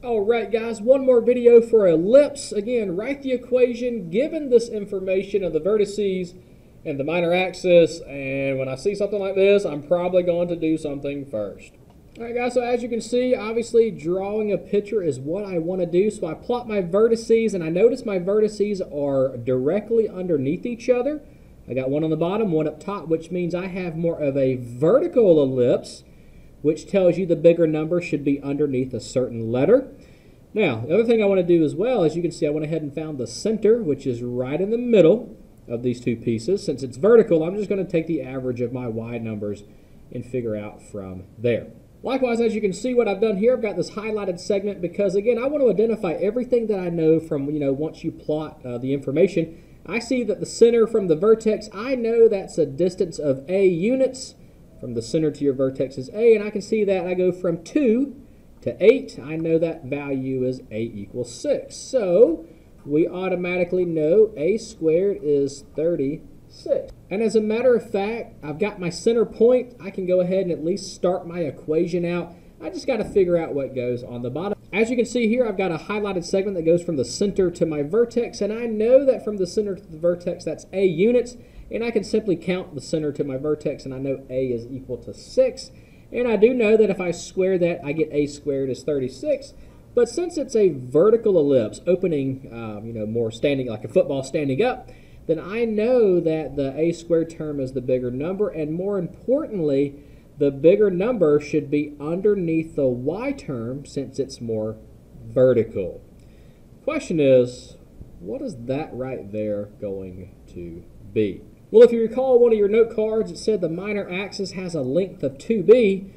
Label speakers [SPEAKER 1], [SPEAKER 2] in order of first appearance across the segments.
[SPEAKER 1] Alright guys, one more video for ellipse. Again, write the equation given this information of the vertices and the minor axis, and when I see something like this, I'm probably going to do something first. Alright guys, so as you can see, obviously drawing a picture is what I want to do. So I plot my vertices, and I notice my vertices are directly underneath each other. I got one on the bottom, one up top, which means I have more of a vertical ellipse, which tells you the bigger number should be underneath a certain letter. Now, the other thing I want to do as well, as you can see, I went ahead and found the center, which is right in the middle of these two pieces. Since it's vertical, I'm just going to take the average of my y numbers and figure out from there. Likewise, as you can see, what I've done here, I've got this highlighted segment because, again, I want to identify everything that I know from, once you plot the information. I see that the center from the vertex, I know that's a distance of a units. From the center to your vertex is a, and I can see that I go from 2 to 8. I know that value is a equals 6. So we automatically know a squared is 36. And as a matter of fact, I've got my center point. I can go ahead and at least start my equation out. I just got to figure out what goes on the bottom. As you can see here, I've got a highlighted segment that goes from the center to my vertex, and I know that from the center to the vertex, that's a units. And I can simply count the center to my vertex, and I know a is equal to 6. And I do know that if I square that, I get a squared is 36. But since it's a vertical ellipse, opening, more standing, like a football standing up, then I know that the a squared term is the bigger number, and more importantly, the bigger number should be underneath the y term since it's more vertical. Question is, what is that right there going to be? Well, if you recall one of your note cards, it said the minor axis has a length of 2b.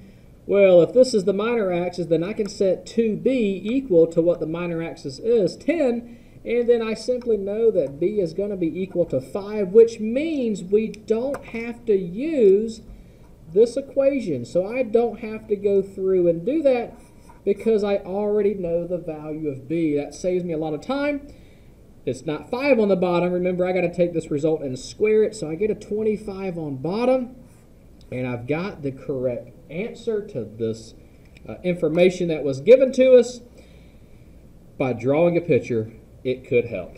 [SPEAKER 1] Well, if this is the minor axis, then I can set 2b equal to what the minor axis is, 10, and then I simply know that b is going to be equal to 5, which means we don't have to use this equation. So I don't have to go through and do that because I already know the value of b. That saves me a lot of time. It's not 5 on the bottom. Remember, I got to take this result and square it. So I get a 25 on bottom, and I've got the correct answer to this information that was given to us. By drawing a picture, it could help.